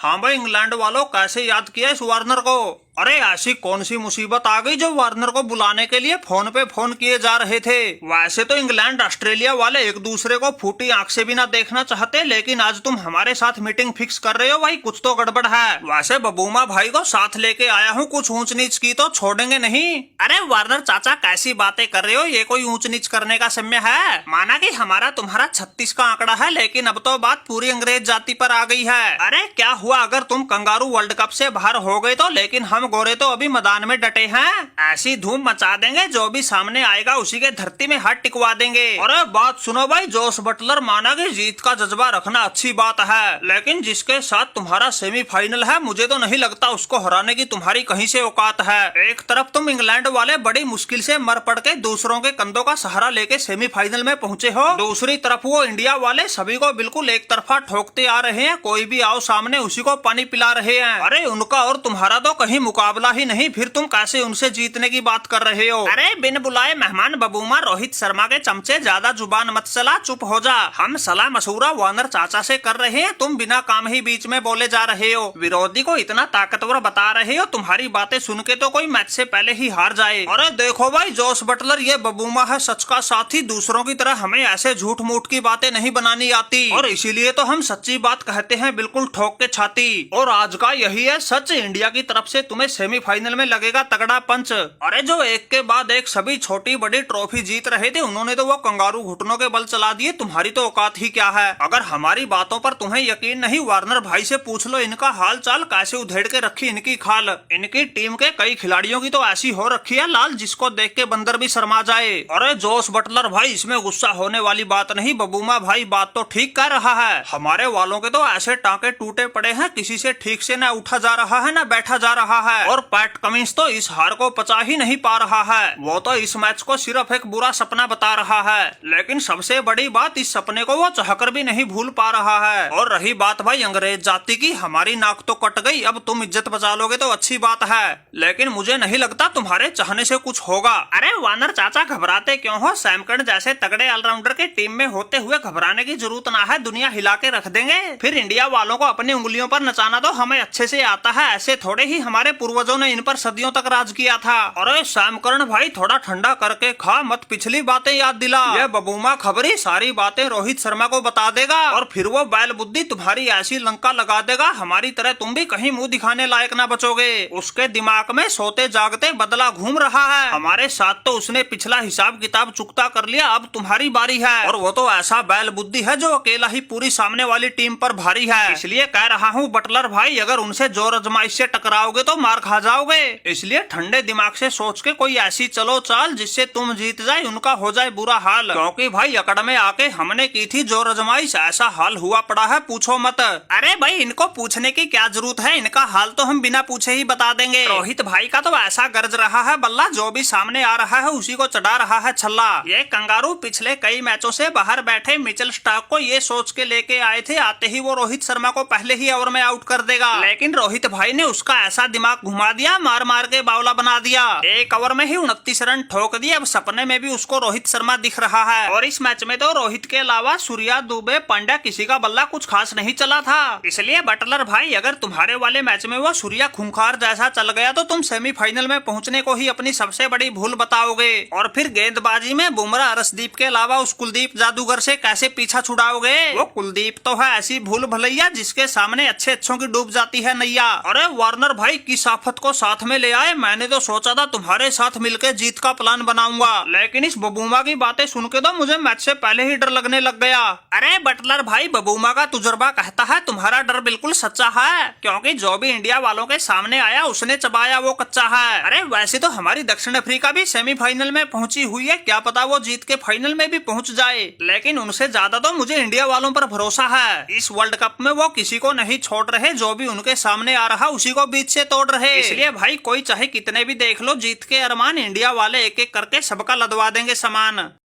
हाँ भाई, इंग्लैंड वालों कैसे याद किया इस वार्नर को। अरे ऐसी कौन सी मुसीबत आ गई जो वार्नर को बुलाने के लिए फोन पे फोन किए जा रहे थे। वैसे तो इंग्लैंड ऑस्ट्रेलिया वाले एक दूसरे को फूटी आंख से भी ना देखना चाहते, लेकिन आज तुम हमारे साथ मीटिंग फिक्स कर रहे हो भाई, कुछ तो गड़बड़ है। वैसे बबूमा भाई को साथ लेके आया हूँ, कुछ ऊंच नीच की तो छोड़ेंगे नहीं। अरे वार्नर चाचा कैसी बातें कर रहे हो, ये कोई ऊंच नीच करने का समय है। माना कि हमारा तुम्हारा 36 का आंकड़ा है, लेकिन अब तो बात पूरी अंग्रेज जाति पर आ गई है। अरे क्या हुआ अगर तुम कंगारू वर्ल्ड कप से बाहर हो गए तो, लेकिन हम गोरे तो अभी मैदान में डटे हैं। ऐसी धूम मचा देंगे, जो भी सामने आएगा उसी के धरती में हाथ टिकवा देंगे। अरे बात सुनो भाई, जोश बटलर, माना कि जीत का जज्बा रखना अच्छी बात है, लेकिन जिसके साथ तुम्हारा सेमीफाइनल है, मुझे तो नहीं लगता उसको हराने की तुम्हारी कहीं से औकात है। एक तरफ तुम इंग्लैंड वाले बड़ी मुश्किल से मर पड़ के दूसरों के कंधों का सहारा लेके सेमीफाइनल में पहुंचे हो, दूसरी तरफ वो इंडिया वाले सभी को बिल्कुल एक तरफा ठोकते आ रहे हैं, कोई भी आओ सामने उसी को पानी पिला रहे हैं। अरे उनका और तुम्हारा तो कहीं मुकाबला ही नहीं, फिर तुम कैसे उनसे जीतने की बात कर रहे हो। अरे बिन बुलाए मेहमान बबूमा, रोहित शर्मा के चमचे, ज्यादा जुबान मत चला, चुप हो जा। हम सलाह मशूरा वार्नर चाचा से कर रहे हैं, तुम बिना काम ही बीच में बोले जा रहे हो। विरोधी को इतना ताकतवर बता रहे हो, तुम्हारी बातें सुन के तो कोई मैच से पहले ही हार जाए। अरे देखो भाई जोश बटलर, ये बबूमा है सच का साथी, दूसरों की तरह हमें ऐसे झूठ मूठ की बातें नहीं बनानी आती, और इसीलिए तो हम सच्ची बात कहते हैं बिल्कुल ठोक के छाती। और आज का यही है सच, इंडिया की तरफ से तुम्हें सेमीफाइनल में लगेगा तगड़ा पंच। अरे जो एक के बाद एक सभी छोटी बड़ी ट्रॉफी जीत रहे थे, उन्होंने तो वो कंगारू घुटनों के बल चला दिए, तुम्हारी तो औकात ही क्या है। अगर हमारी बातों पर तुम्हें यकीन नहीं, वार्नर भाई से पूछ लो इनका हाल चाल, कैसे उधेड़ के रखी इनकी खाल। इनकी टीम के कई खिलाड़ियों की तो ऐसी हो रखी है लाल, जिसको देख के बंदर भी शर्मा जाए। अरे जोश बटलर भाई, इसमें गुस्सा होने वाली बात नहीं, बबूमा भाई बात तो ठीक कह रहा है। हमारे वालों के तो ऐसे टांके टूटे पड़े हैं, किसी से ठीक से न उठा जा रहा है न बैठा जा रहा है, और पैट कमिंस तो इस हार को पचा ही नहीं पा रहा है। वो तो इस मैच को सिर्फ एक बुरा सपना बता रहा है, लेकिन सबसे बड़ी बात, इस सपने को वो चाहकर भी नहीं भूल पा रहा है। और रही बात भाई अंग्रेज जाति की, हमारी नाक तो कट गई, अब तुम इज्जत बचा लोगे तो अच्छी बात है, लेकिन मुझे नहीं लगता तुम्हारे चाहने से कुछ होगा। अरे वार्नर चाचा घबराते क्यों हो, सैमकर्न जैसे तगड़े ऑलराउंडर के टीम में होते हुए घबराने की जरूरत ना है, दुनिया हिला के रख देंगे। फिर इंडिया वालों को अपनी उंगलियों पर नचाना तो हमें अच्छे से आता है, ऐसे थोड़े ही हमारे पूर्वजों ने इन पर सदियों तक राज किया था। अरे सैमकर्न भाई थोड़ा ठंडा करके खा, मत पिछली बातें याद दिला। ये बबूमा खबरी सारी बातें रोहित शर्मा को बता देगा, और फिर वो बैल बुद्धि तुम्हारी ऐसी लंका लगा देगा, हमारी तरह तुम भी कहीं मुंह दिखाने लायक ना बचोगे। उसके दिमाग में सोते जागते बदला घूम रहा है, हमारे साथ तो उसने पिछला हिसाब किताब चुकता कर लिया, अब तुम्हारी बारी है। और वो तो ऐसा बैल बुद्धि है जो अकेला ही पूरी सामने वाली टीम पर भारी है। इसलिए कह रहा हूँ बटलर भाई, अगर उनसे जोर आजमाइश से टकराओगे तो मार खा जाओगे, इसलिए ठंडे दिमाग से सोच के कोई ऐसी चलो चाल जिससे तुम जीत जाए, उनका हो जाए बुरा हाल। क्योंकि भाई अकड़ में आके हमने की थी जोर आजमाइश, ऐसा हाल हुआ पड़ा है पूछो मत। अरे भाई इनको पूछने की क्या जरूरत है, इनका हाल तो हम बिना पूछे ही बता देंगे। रोहित भाई का तो ऐसा गरज रहा है बल्ला, जो भी सामने आ रहा है उसी को चढ़ा रहा है छल्ला। ये कंगारू पिछले कई मैचों से बाहर बैठे मिचेल स्टार्क को ये सोच के लेके आए थे, आते ही वो रोहित शर्मा को पहले ही ओवर में आउट कर देगा, लेकिन रोहित भाई ने उसका ऐसा दिमाग घुमा दिया, मार मार के बावला बना दिया। एक ओवर में ही 29 रन ठोक दिए, अब सपने में भी उसको रोहित शर्मा दिख रहा है। और इस मैच में तो रोहित के अलावा सूर्या, दुबे, पांड्या किसी का बल्ला कुछ खास नहीं चला था। इसलिए बटलर भाई अगर तुम्हारे वाले मैच में वो सूर्या खूंखार जैसा चल गया तो तुम सेमीफाइनल में पहुंचने को ही अपनी सबसे बड़ी भूल बताओगे। और फिर गेंदबाजी में बुमराह, अर्शदीप के अलावा उस कुलदीप जादूगर से कैसे पीछा छुड़ाओगे। वो कुलदीप तो है ऐसी भूल भलैया जिसके सामने अच्छे अच्छों की डूब जाती है नैया। अरे वार्नर भाई किस आफत को साथ में ले आए, मैंने तो सोचा था तुम्हारे साथ मिलकर जीत का प्लान बनाऊंगा, लेकिन इस बबूमा की बातें सुन के तो मुझे मैच से पहले ही डर लगने लग गया। अरे बटलर भाई बबूमा का तुजर्बा कहता है तुम्हारा डर बिल्कुल सच्चा है, क्योंकि जो भी इंडिया वालों के सामने आया उसने चबाया वो कच्चा है। अरे वैसे तो हमारी दक्षिण अफ्रीका भी सेमीफाइनल में पहुंची हुई है, क्या पता वो जीत के फाइनल में भी पहुंच जाए, लेकिन उनसे ज्यादा तो मुझे इंडिया वालों पर भरोसा है। इस वर्ल्ड कप में वो किसी को नहीं छोड़ रहे, जो भी उनके सामने आ रहा उसी को बीच से तोड़ रहे। इसलिए भाई कोई चाहे कितने भी देख लो, जीत के अरमान इंडिया वाले एक एक करके सबका लदवा देंगे सामान।